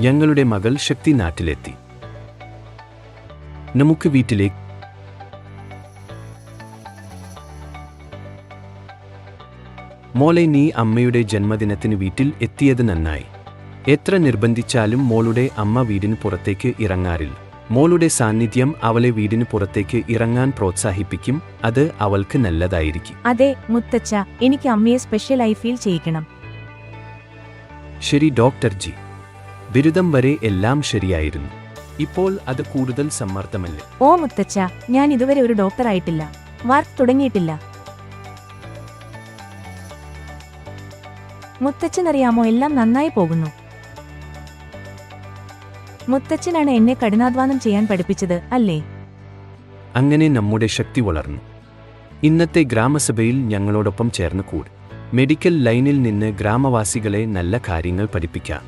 ഞങ്ങളുടെ മകൾ ശക്തി നാട്ടിലെത്തി. നമുക്ക് വീട്ടിലേക്ക് മോളെ, നീ അമ്മയുടെ ജന്മദിനത്തിന് വീട്ടിൽ എത്തിയത് നന്നായി. എത്ര നിർബന്ധിച്ചാലും മോളുടെ അമ്മ വീടിന് പുറത്തേക്ക് ഇറങ്ങാറില്ല. മോളുടെ സാന്നിധ്യം അവളെ വീടിന് പുറത്തേക്ക് ഇറങ്ങാൻ പ്രോത്സാഹിപ്പിക്കും. അത് അവൾക്ക് നല്ലതായിരിക്കും. അതെ മുത്തച്ഛ, എനിക്ക് അമ്മയെ സ്പെഷ്യലായി ഫീൽ ചെയ്യിക്കണം. ശരി ഡോക്ടർ ജി. ബിരുദം വരെ എല്ലാം ശരിയായിരുന്നു. ഇപ്പോൾ അത് കൂടുതൽ സമ്മർദ്ദമല്ലേ? ഓ മുത്തച്ഛ, ഞാൻ ഇതുവരെ ഒരു ഡോക്ടറായിട്ടില്ല. വർക്ക് തുടങ്ങിയിട്ടില്ല. മുത്തച്ഛനറിയാമോ, എല്ലാം നന്നായി പോകുന്നു. മുത്തച്ഛനാണ് എന്നെ കഠിനാധ്വാനം ചെയ്യാൻ പഠിപ്പിച്ചത്, അല്ലേ? അങ്ങനെ നമ്മുടെ ശക്തി വളർന്നു. ഇന്നത്തെ ഗ്രാമസഭയിൽ ഞങ്ങളോടൊപ്പം ചേർന്ന് കൂടി. മെഡിക്കൽ ലൈനിൽ നിന്ന് ഗ്രാമവാസികളെ നല്ല കാര്യങ്ങൾ പഠിപ്പിക്കാം.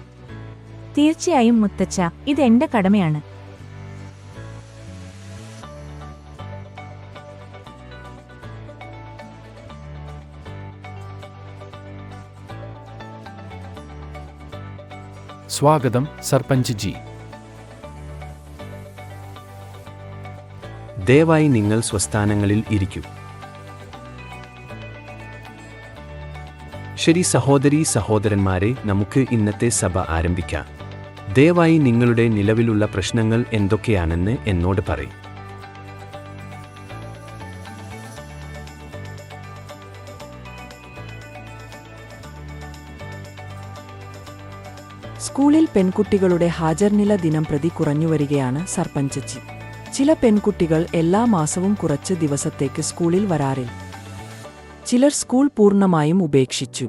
തീർച്ചയായും മുത്തച്ഛ, ഇത് എന്റെ കടമയാണ്. സ്വാഗതം സർപഞ്ച് ജി. ദയവായി നിങ്ങൾ സ്വസ്ഥാനങ്ങളിൽ ഇരിക്കൂ. ശരി സഹോദരീ സഹോദരന്മാരെ, നമുക്ക് ഇന്നത്തെ സഭ ആരംഭിക്കാം. ദയവായി നിങ്ങളുടെ നിലവിലുള്ള പ്രശ്നങ്ങൾ എന്തൊക്കെയാണെന്ന് എന്നോട് പറയും. സ്കൂളിൽ പെൺകുട്ടികളുടെ ഹാജർനില ദിനംപ്രതി കുറഞ്ഞുവരികയാണ് സർപഞ്ച് ജി. ചില പെൺകുട്ടികൾ എല്ലാ മാസവും കുറച്ച് ദിവസത്തേക്ക് സ്കൂളിൽ വരാറില്ല. ചിലർ സ്കൂൾ പൂർണ്ണമായും ഉപേക്ഷിച്ചു.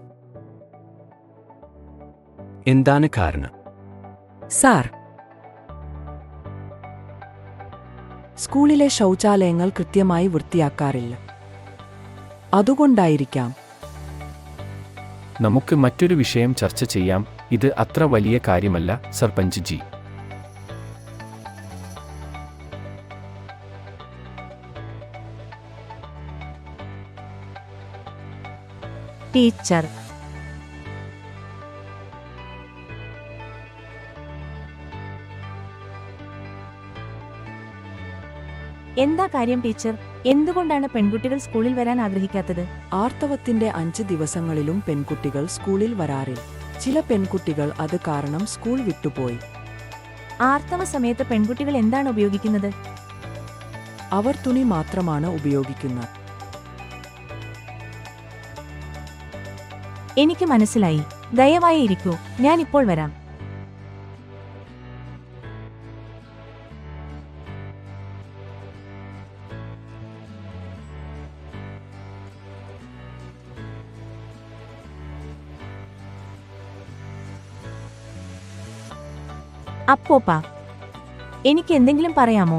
എന്താണ് കാരണം? സാർ, സ്കൂളിലെ ശൗചാലയങ്ങൾ കൃത്യമായി വൃത്തിയാക്കാറില്ല. അതുകൊണ്ടായിരിക്കാം. നമുക്ക് മറ്റൊരു വിഷയം ചർച്ച ചെയ്യാം. ഇത് അത്ര വലിയ കാര്യമല്ല സർപഞ്ച് ജി. ടീച്ചർ, എന്താ കാര്യം ടീച്ചർ? എന്തുകൊണ്ടാണ് പെൺകുട്ടികൾ സ്കൂളിൽ വരാൻ ആഗ്രഹിക്കാത്തത്? ആർത്തവത്തിന്റെ 5 ദിവസങ്ങളിലും പെൺകുട്ടികൾ സ്കൂളിൽ വരാറില്ല. ചില പെൺകുട്ടികൾ അത് കാരണം സ്കൂൾ വിട്ടുപോയി. ആർത്തവ സമയത്ത് പെൺകുട്ടികൾ എന്താണ് ഉപയോഗിക്കുന്നത്? അവർ തുണി മാത്രമാണ് ഉപയോഗിക്കുന്നത്. എനിക്ക് മനസ്സിലായി. ദയവായി ഇരിക്കൂ, ഞാൻ ഇപ്പോൾ വരാം. അപ്പോപ്പാ, എനിക്ക് എന്തെങ്കിലും പറയാമോ?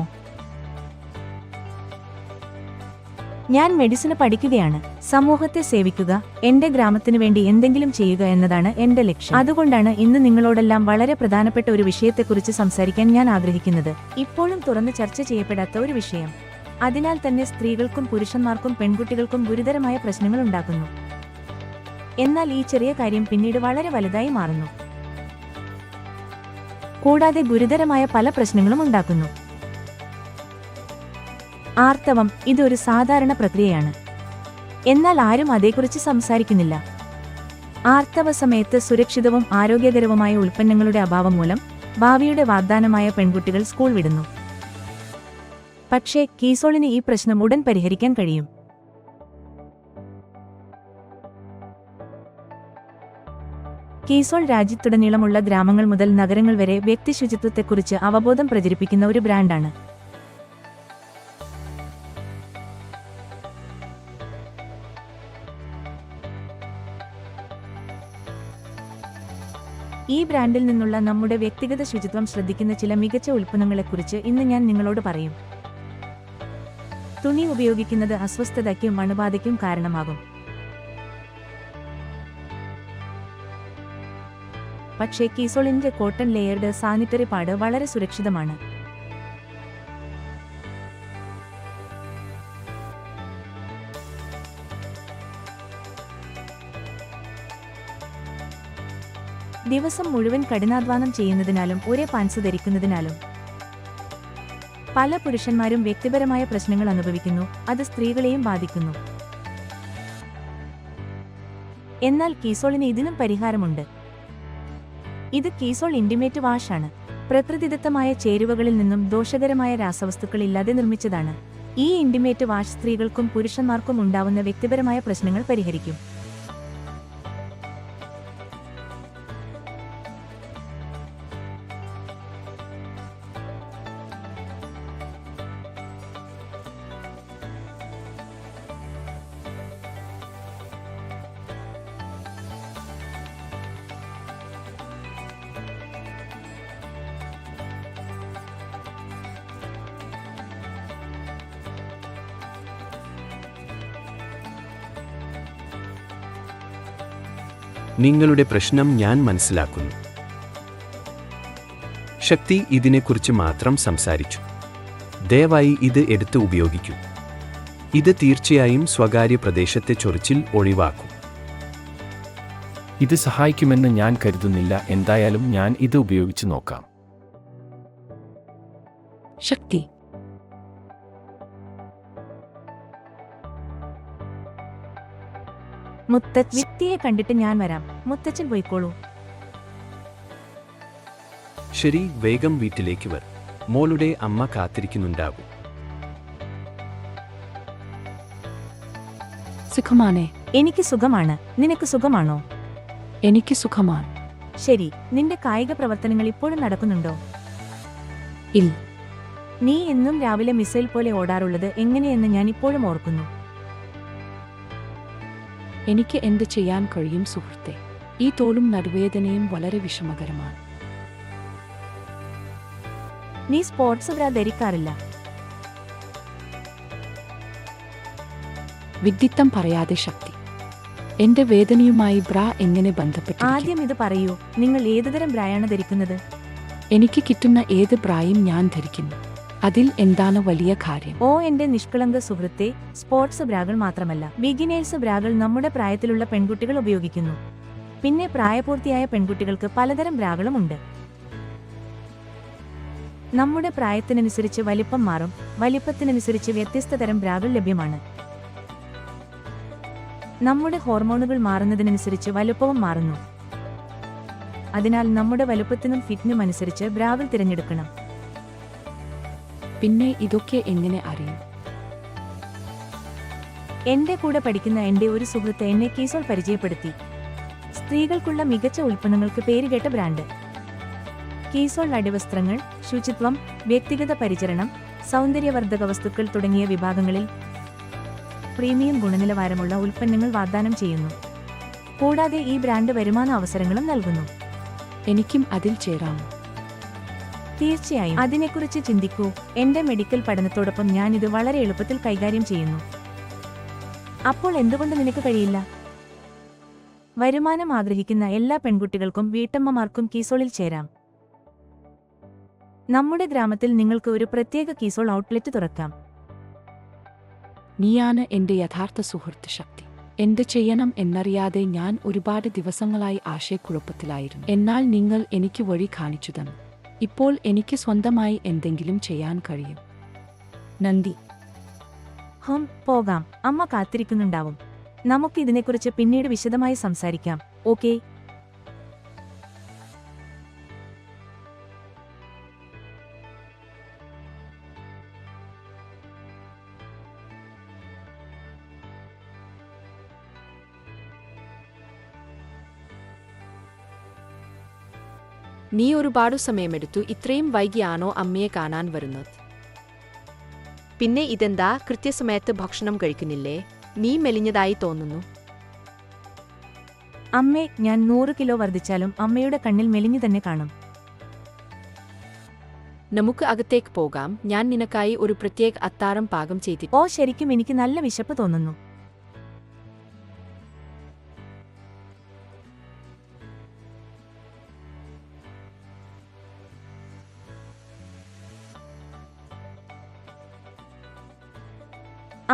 ഞാൻ മെഡിസിന് പഠിക്കുകയാണ്. സമൂഹത്തെ സേവിക്കുക, എന്റെ ഗ്രാമത്തിനു വേണ്ടി എന്തെങ്കിലും ചെയ്യുക എന്നതാണ് എന്റെ ലക്ഷ്യം. അതുകൊണ്ടാണ് ഇന്ന് നിങ്ങളോടെല്ലാം വളരെ പ്രധാനപ്പെട്ട ഒരു വിഷയത്തെക്കുറിച്ച് സംസാരിക്കാൻ ഞാൻ ആഗ്രഹിക്കുന്നത്. ഇപ്പോഴും തുറന്ന് ചർച്ച ചെയ്യപ്പെടാത്ത ഒരു വിഷയം. അതിനാൽ തന്നെ സ്ത്രീകൾക്കും പുരുഷന്മാർക്കും പെൺകുട്ടികൾക്കും ഗുരുതരമായ പ്രശ്നങ്ങൾ ഉണ്ടാക്കുന്നു. എന്നാൽ ഈ ചെറിയ കാര്യം പിന്നീട് വളരെ വലുതായി മാറുന്നു. കൂടാതെ ഗുരുതരമായ പല പ്രശ്നങ്ങളും ഉണ്ടാക്കുന്നു. ആർത്തവം ഇതൊരു സാധാരണ പ്രക്രിയയാണ്. എന്നാൽ ആരും അതേക്കുറിച്ച് സംസാരിക്കുന്നില്ല. ആർത്തവ സമയത്ത് സുരക്ഷിതവും ആരോഗ്യകരവുമായ ഉൽപ്പന്നങ്ങളുടെ അഭാവം മൂലം ഭാവിയുടെ വാഗ്ദാനമായ പെൺകുട്ടികൾ സ്കൂൾ വിടുന്നു. പക്ഷേ കീസോളിന് ഈ പ്രശ്നം ഉടൻ പരിഹരിക്കാൻ കഴിയും. കീസോൾ രാജ്യത്തുടനീളമുള്ള ഗ്രാമങ്ങൾ മുതൽ നഗരങ്ങൾ വരെ വ്യക്തി ശുചിത്വത്തെക്കുറിച്ച് അവബോധം പ്രചരിപ്പിക്കുന്ന ഒരു ബ്രാൻഡാണ്. ഈ ബ്രാൻഡിൽ നിന്നുള്ള നമ്മുടെ വ്യക്തിഗത ശുചിത്വം ശ്രദ്ധിക്കുന്ന ചില മികച്ച ഉൽപ്പന്നങ്ങളെക്കുറിച്ച് ഇന്ന് ഞാൻ നിങ്ങളോട് പറയും. തുണി ഉപയോഗിക്കുന്നത് അസ്വസ്ഥതയ്ക്കും അണുബാധയ്ക്കും കാരണമാകും. പക്ഷേ കീസോളിന്റെ കോട്ടൺ ലെയർഡ് സാനിറ്ററി പാഡ് വളരെ സുരക്ഷിതമാണ്. ദിവസം മുഴുവൻ കഠിനാധ്വാനം ചെയ്യുന്നതിനാലും ഒരേ പാൻസ് ധരിക്കുന്നതിനാലും പല പുരുഷന്മാരും വ്യക്തിപരമായ പ്രശ്നങ്ങൾ അനുഭവിക്കുന്നു, അത് സ്ത്രീകളെയും ബാധിക്കുന്നു. എന്നാൽ കീസോളിന് ഇതിനും പരിഹാരമുണ്ട്. ഇത് കീസോൾ ഇന്റിമേറ്റ് വാഷ് ആണ്. പ്രകൃതിദത്തമായ ചേരുവകളിൽ നിന്നും ദോഷകരമായ രാസവസ്തുക്കൾ ഇല്ലാതെ നിർമ്മിച്ചതാണ്. ഈ ഇന്റിമേറ്റ് വാഷ് സ്ത്രീകൾക്കും പുരുഷന്മാർക്കും ഉണ്ടാവുന്ന വ്യക്തിപരമായ പ്രശ്നങ്ങൾ പരിഹരിക്കും. നിങ്ങളുടെ പ്രശ്നം ഞാൻ മനസ്സിലാക്കുന്നു. ശക്തി ഇതിനെക്കുറിച്ച് മാത്രം സംസാരിച്ചു. ദയവായി ഇത് എടുത്ത് ഉപയോഗിക്കൂ. ഇത് തീർച്ചയായും സ്വകാര്യ പ്രദേശത്തെ ചൊറിച്ചിൽ ഒഴിവാക്കും. ഇത് സഹായിക്കുമെന്ന് ഞാൻ കരുതുന്നില്ല. എന്തായാലും ഞാൻ ഇത് ഉപയോഗിച്ച് നോക്കാം. ശക്തി. വ്യക്തിയെ കണ്ടിട്ട് ഞാൻ വരാം. മുത്തച്ഛൻ പോയിക്കോളൂ. ശരി, വേഗം വീട്ടിലേക്ക് വർ. മോളുടെ അമ്മ കാത്തിരിക്കുന്നുണ്ടാകും. സുഖമാണേ? എനിക്ക് സുഖമാണ്. നിനക്ക് സുഖമാണോ? എനിക്ക് സുഖമാണ്. ശരി, നിന്റെ കായിക പ്രവർത്തനങ്ങൾ ഇപ്പോഴും നടക്കുന്നുണ്ടോ? ഇല്ല. നീ എന്നും രാവിലെ മിസൈൽ പോലെ ഓടാറുള്ളത് എങ്ങനെയെന്ന് ഞാൻ ഇപ്പോഴും ഓർക്കുന്നു. എനിക്ക് എന്ത് ചെയ്യാൻ കഴിയും സുഹൃത്തെ? ഈ തോളും നടുവേദനയും വളരെ വിഷമകരമാണ്. നീ സ്പോർട്സ് ബ്രാ ധരിക്കാറില്ല. വിഡ്ഢിത്തം പറയാതെ ശക്തി. എന്റെ വേദനയുമായി ബ്രാ എങ്ങനെ ബന്ധപ്പെട്ടു? ആദ്യം ഇത് പറയൂ, നിങ്ങൾ ഏതുതരം ബ്രായാണ് ധരിക്കുന്നത്? എനിക്ക് കിട്ടുന്ന ഏത് ബ്രായും ഞാൻ ധരിക്കുന്നു. അതിൽ എന്താണ് വലിയ കാര്യം? ഓ എന്റെ നിഷ്കളങ്ക സുഹൃത്തെ, സ്പോർട്സ് ബ്രാകൾ മാത്രമല്ല, ബിഗിനേഴ്സ് ബ്രാകൾ നമ്മുടെ പ്രായത്തിലുള്ള പെൺകുട്ടികൾ ഉപയോഗിക്കുന്നു. പിന്നെ പ്രായപൂർത്തിയായ പെൺകുട്ടികൾക്ക് പലതരം ബ്രാകളും ഉണ്ട്. നമ്മുടെ പ്രായത്തിനനുസരിച്ച് വലിപ്പം മാറും. വലിപ്പത്തിനനുസരിച്ച് വ്യത്യസ്ത തരം ബ്രാകൾ ലഭ്യമാണ്. നമ്മുടെ ഹോർമോണുകൾ മാറുന്നതിനനുസരിച്ച് വലുപ്പവും മാറുന്നു. അതിനാൽ നമ്മുടെ വലുപ്പത്തിനും ഫിറ്റിനും അനുസരിച്ച് ബ്രാകൾ തിരഞ്ഞെടുക്കണം. പിന്നെ ഇതൊക്കെ എങ്ങനെ അറിയും? എന്റെ കൂടെ പഠിക്കുന്ന എന്റെ ഒരു സുഹൃത്ത് എന്നെ കീസോൾ പരിചയപ്പെടുത്തി. സ്ത്രീകൾക്കുള്ള മികച്ച ഉൽപ്പന്നങ്ങൾക്ക് പേരുകേട്ട ബ്രാൻഡ്. കീസോൾ അടിവസ്ത്രങ്ങൾ, ശുചിത്വം, വ്യക്തിഗത പരിചരണം, സൗന്ദര്യവർദ്ധക വസ്തുക്കൾ തുടങ്ങിയ വിഭാഗങ്ങളിൽ പ്രീമിയം ഗുണനിലവാരമുള്ള ഉൽപ്പന്നങ്ങൾ വാഗ്ദാനം ചെയ്യുന്നു. കൂടാതെ ഈ ബ്രാൻഡ് വരുമാന അവസരങ്ങളും നൽകുന്നു. എനിക്കും അതിൽ ചേരാമോ? തീർച്ചയായും. അതിനെക്കുറിച്ച് ചിന്തിക്കൂ. എന്റെ മെഡിക്കൽ പഠനത്തോടൊപ്പം ഞാൻ ഇത് വളരെ എളുപ്പത്തിൽ കൈകാര്യം ചെയ്യുന്നു. അപ്പോൾ എന്തുകൊണ്ട് നിനക്ക് കഴിയില്ല? വരുമാനം ആഗ്രഹിക്കുന്ന എല്ലാ പെൺകുട്ടികൾക്കും വീട്ടമ്മമാർക്കും കീസോളിൽ ചേരാം. നമ്മുടെ ഗ്രാമത്തിൽ നിങ്ങൾക്ക് ഒരു പ്രത്യേക കീസോൾ ഔട്ട്ലെറ്റ് തുറക്കാം. നീയാണ് എന്റെ യഥാർത്ഥ സുഹൃത്ത് ശക്തി. എന്ത് ചെയ്യണം എന്നറിയാതെ ഞാൻ ഒരുപാട് ദിവസങ്ങളായി ആശയക്കുഴപ്പത്തിലായിരുന്നു. എന്നാൽ നിങ്ങൾ എനിക്ക് വഴി കാണിച്ചു തന്നു. ഇപ്പോൾ എനിക്ക് സ്വന്തമായി എന്തെങ്കിലും ചെയ്യാൻ കഴിയും. നന്ദി. പോകാം. അമ്മ കാത്തിരിക്കുന്നുണ്ടാവും. നമുക്ക് ഇതിനെക്കുറിച്ച് പിന്നീട് വിശദമായി സംസാരിക്കാം. ഓക്കേ? നീ ഒരുപാട് സമയമെടുത്തു. ഇത്രയും വൈകിയാണോ അമ്മയെ കാണാൻ വരുന്നത്? പിന്നെ ഇതെന്താ, കൃത്യസമയത്ത് ഭക്ഷണം കഴിക്കുന്നില്ലേ? നീ മെലിഞ്ഞതായി തോന്നുന്നു. അമ്മേ, ഞാൻ 100 കിലോ വർദ്ധിച്ചാലും അമ്മയുടെ കണ്ണിൽ മെലിഞ്ഞു തന്നെ കാണും. നമുക്ക് അകത്തേക്ക് പോകാം. ഞാൻ നിനക്കായി ഒരു പ്രത്യേക അത്താഴം പാകം ചെയ്തിട്ടുണ്ട്. ഓ, ശരിക്കും എനിക്ക് നല്ല വിശപ്പ് തോന്നുന്നു.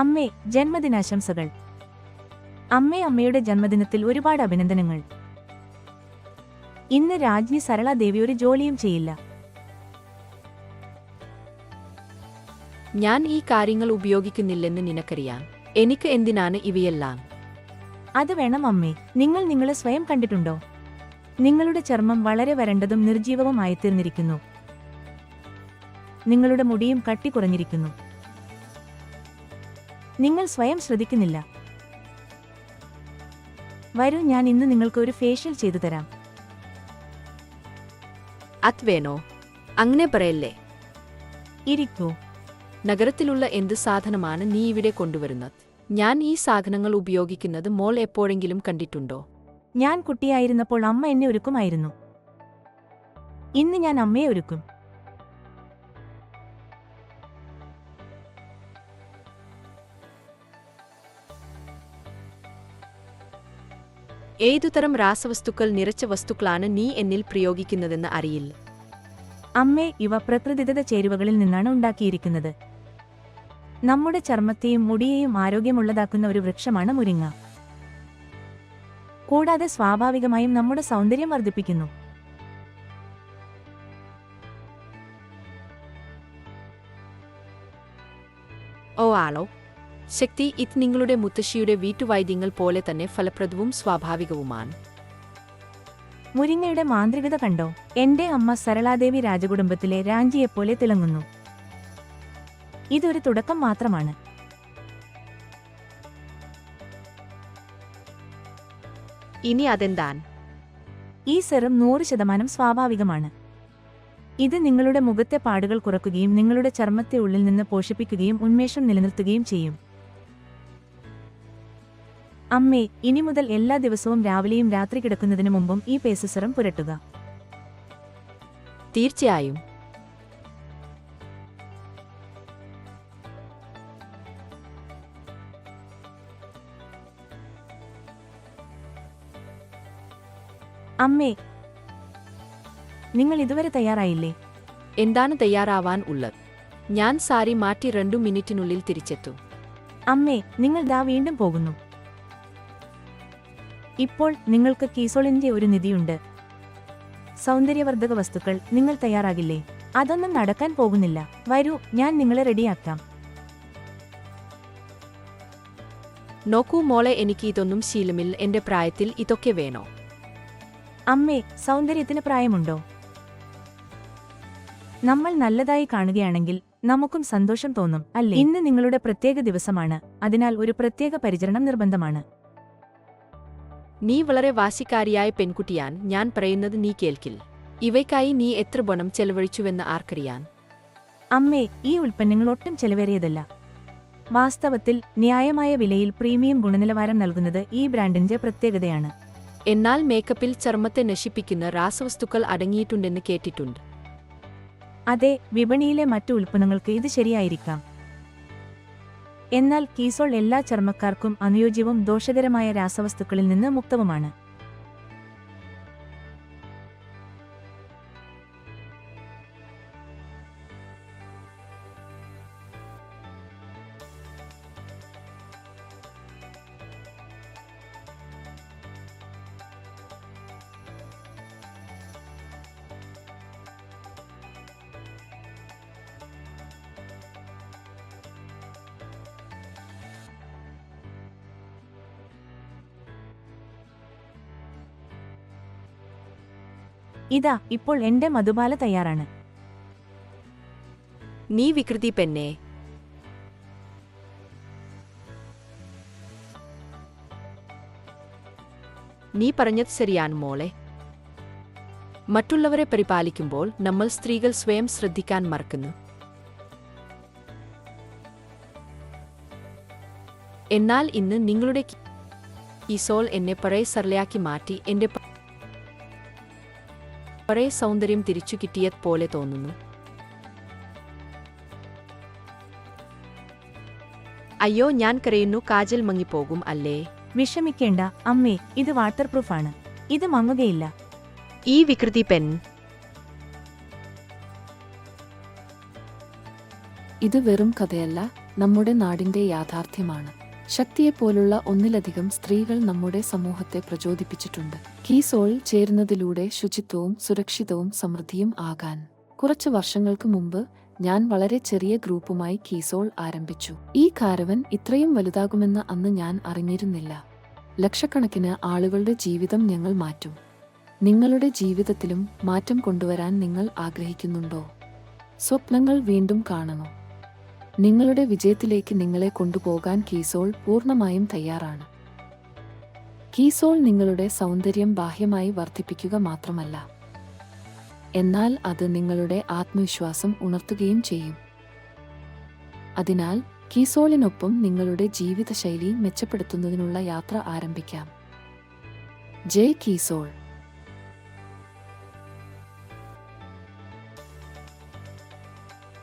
അമ്മേ, ജന്മദിനാശംസകൾ. അമ്മേ, അമ്മയുടെ ജന്മദിനത്തിൽ ഒരുപാട് അഭിനന്ദനങ്ങൾ. ഇന്ന് രാജ്ഞി സരള ദേവി ഒരു ജോലിയും ചെയ്യില്ല. ഞാൻ ഈ കാര്യങ്ങൾ ഉപയോഗിക്കുന്നില്ലെന്ന് നിനക്കറിയാം. എനിക്ക് എന്തിനാണ് ഇവയെല്ലാം? അത് വേണം അമ്മേ. നിങ്ങൾ നിങ്ങളെ സ്വയം കണ്ടിട്ടുണ്ടോ? നിങ്ങളുടെ ചർമ്മം വളരെ വരണ്ടതും നിർജീവവും ആയിത്തീർന്നിരിക്കുന്നു. നിങ്ങളുടെ മുടിയും കട്ടി കുറഞ്ഞിരിക്കുന്നു. നിങ്ങൾ സ്വയം ശ്രദ്ധിക്കുന്നില്ല. വരൂ, ഞാൻ ഇന്ന് നിങ്ങൾക്ക് ഒരു ഫേഷ്യൽ ചെയ്തു തരാം. അത് വേണോ? അങ്ങനെ പറയല്ലേ. ഇരിക്കൂ. നഗരത്തിലുള്ള എന്ത് സാധനമാണ് നീ ഇവിടെ കൊണ്ടുവരുന്നത്? ഞാൻ ഈ സാധനങ്ങൾ ഉപയോഗിക്കുന്നത് മോൾ എപ്പോഴെങ്കിലും കണ്ടിട്ടുണ്ടോ? ഞാൻ കുട്ടിയായിരുന്നപ്പോൾ അമ്മ എന്നെ ഒരുക്കുമായിരുന്നു. ഇന്ന് ഞാൻ അമ്മയെ ഒരുക്കും. ഏതുതരം രാസവസ്തുക്കൾ നിറച്ച വസ്തുക്കളാണ് നീ എന്നിൽ പ്രയോഗിക്കുന്നതെന്ന് അറിയില്ല. അമ്മേ, ഇവ പ്രകൃതിദത്ത ചേരുവകളിൽ നിന്നാണ് ഉണ്ടാക്കിയിരിക്കുന്നത്. നമ്മുടെ ചർമ്മത്തെയും മുടിയെയും ആരോഗ്യമുള്ളതാക്കുന്ന ഒരു വൃക്ഷമാണ് മുരിങ്ങ. കൂടാതെ സ്വാഭാവികമായും നമ്മുടെ സൗന്ദര്യം വർദ്ധിപ്പിക്കുന്നു. ഓ ആളോ ശക്തി, ഇത് നിങ്ങളുടെ മുത്തശ്ശിയുടെ വീട്ടുവൈദ്യങ്ങൾ പോലെ തന്നെ ഫലപ്രദവും സ്വാഭാവികവുമാണ്. മുരിങ്ങയുടെ മാന്ത്രികത കണ്ടോ? എന്റെ അമ്മ സരളാദേവി രാജകുടുംബത്തിലെ രാഞ്ചിയെപ്പോലെ തിളങ്ങുന്നു. ഇതൊരു തുടക്കം മാത്രമാണ്. ഇനി അതെന്താൻ? ഈ സെറം 100% സ്വാഭാവികമാണ്. ഇത് നിങ്ങളുടെ മുഖത്തെ പാടുകൾ കുറയ്ക്കുകയും നിങ്ങളുടെ ചർമ്മത്തെ ഉള്ളിൽ നിന്ന് പോഷിപ്പിക്കുകയും ഉന്മേഷം നിലനിർത്തുകയും ചെയ്യും. അമ്മേ, ഇനി മുതൽ എല്ലാ ദിവസവും രാവിലെയും രാത്രി കിടക്കുന്നതിനു മുമ്പും ഈ പേസ് സെറം പുരട്ടുക. തീർച്ചയായും. അമ്മേ, നിങ്ങൾ ഇതുവരെ തയ്യാറായില്ലേ? എന്താണ് തയ്യാറാവാൻ ഉള്ളത്? ഞാൻ സാരി മാറ്റി 2 മിനിറ്റിനുള്ളിൽ തിരിച്ചെത്തും. അമ്മേ, നിങ്ങൾ ദാ വീണ്ടും പോകുന്നു. ഇപ്പോൾ നിങ്ങൾക്ക് കീസോളിന്റെ ഒരു നിധിയുണ്ട്. സൗന്ദര്യവർദ്ധക വസ്തുക്കൾ. നിങ്ങൾ തയ്യാറാകില്ലേ? അതൊന്നും നടക്കാൻ പോകുന്നില്ല. വരൂ, ഞാൻ നിങ്ങളെ റെഡിയാക്കാം. നോക്കൂ മോളെ, എനിക്ക് ഇതൊന്നും ശീലമില്ല. എന്റെ പ്രായത്തിൽ ഇതൊക്കെ വേണോ? അമ്മേ, സൗന്ദര്യത്തിന് പ്രായമുണ്ടോ? നമ്മൾ നല്ലതായി കാണുകയാണെങ്കിൽ നമുക്കും സന്തോഷം തോന്നും, അല്ലേ? ഇന്ന് നിങ്ങളുടെ പ്രത്യേക ദിവസമാണ്, അതിനാൽ ഒരു പ്രത്യേക പരിചരണം നിർബന്ധമാണ്. നീ വളരെ വാശിക്കാരിയായ പെൺകുട്ടിയാൻ. ഞാൻ പറയുന്നത് നീ കേൾക്കില്ല. ഇവയ്ക്കായി നീ എത്ര പണം ചെലവഴിച്ചുവെന്ന് ആർക്കറിയാൻ? അമ്മേ, ഈ ഉൽപ്പന്നങ്ങൾ ഒട്ടും ചെലവേറിയതല്ല. വാസ്തവത്തിൽ ന്യായമായ വിലയിൽ പ്രീമിയം ഗുണനിലവാരം നൽകുന്നത് ഈ ബ്രാൻഡിന്റെ പ്രത്യേകതയാണ്. എന്നാൽ മേക്കപ്പിൽ ചർമ്മത്തെ നശിപ്പിക്കുന്ന രാസവസ്തുക്കൾ അടങ്ങിയിട്ടുണ്ടെന്ന് കേട്ടിട്ടുണ്ട്. അതെ, വിപണിയിലെ മറ്റു ഉൽപ്പന്നങ്ങൾക്ക് ഇത് ശരിയായിരിക്കാം. എന്നാൽ കീസോൾ എല്ലാ ചർമ്മക്കാർക്കും അനുയോജ്യവും ദോഷകരമായ രാസവസ്തുക്കളിൽ നിന്ന് മുക്തവുമാണ്. ഇതാ, ഇപ്പോൾ എന്റെ മധുബാല തയ്യാറാണ്. നീ വികൃതി പെണ്ണേ. നീ പറഞ്ഞത് ശരിയാണ് മോളെ. മറ്റുള്ളവരെ പരിപാലിക്കുമ്പോൾ നമ്മൾ സ്ത്രീകൾ സ്വയം ശ്രദ്ധിക്കാൻ മറക്കുന്നു. എന്നാൽ ഇന്ന് നിങ്ങളുടെ കീസോൾ എന്നെ പഴയ സരളയാക്കി മാറ്റി. എന്റെ പഴയ സൗന്ദര്യം തിരിച്ചു കിട്ടിയത് പോലെ തോന്നുന്നു. അയ്യോ, ഞാൻ കരയുന്നു. കാജൽ മങ്ങിപ്പോകും അല്ലേ? വിഷമിക്കേണ്ട അമ്മേ, ഇത് വാട്ടർ പ്രൂഫാണ്. ഇത് മങ്ങുകയില്ല. ഈ വികൃതി പെൺ. ഇത് വെറും കഥയല്ല, നമ്മുടെ നാടിന്റെ യാഥാർത്ഥ്യമാണ്. ശക്തിയെപ്പോലുള്ള ഒന്നിലധികം സ്ത്രീകൾ നമ്മുടെ സമൂഹത്തെ പ്രചോദിപ്പിച്ചിട്ടുണ്ട്. കീസോളിൽ ചേരുന്നതിലൂടെ ശുചിത്വവും സുരക്ഷിതവും സമൃദ്ധിയും ആകാൻ. കുറച്ച് വർഷങ്ങൾക്ക് മുമ്പ് ഞാൻ വളരെ ചെറിയ ഗ്രൂപ്പുമായി കീസോൾ ആരംഭിച്ചു. ഈ കാരവൻ ഇത്രയും വലുതാകുമെന്ന് അന്ന് ഞാൻ അറിഞ്ഞിരുന്നില്ല. ലക്ഷക്കണക്കിന് ആളുകളുടെ ജീവിതം ഞങ്ങൾ മാറ്റും. നിങ്ങളുടെ ജീവിതത്തിലും മാറ്റം കൊണ്ടുവരാൻ നിങ്ങൾ ആഗ്രഹിക്കുന്നുണ്ടോ? സ്വപ്നങ്ങൾ വീണ്ടും കാണണോ? നിങ്ങളുടെ വിജയത്തിലേക്ക് നിങ്ങളെ കൊണ്ടുപോകാൻ കീസോൾ പൂർണ്ണമായും തയ്യാറാണ്. കീസോൾ നിങ്ങളുടെ സൗന്ദര്യം ബാഹ്യമായി വർദ്ധിപ്പിക്കുക മാത്രമല്ല, എന്നാൽ അത് നിങ്ങളുടെ ആത്മവിശ്വാസം ഉണർത്തുകയും ചെയ്യും. അതിനാൽ കീസോളിനൊപ്പം നിങ്ങളുടെ ജീവിതശൈലി മെച്ചപ്പെടുത്തുന്നതിനുള്ള യാത്ര ആരംഭിക്കാം. ജയ് കീസോൾ.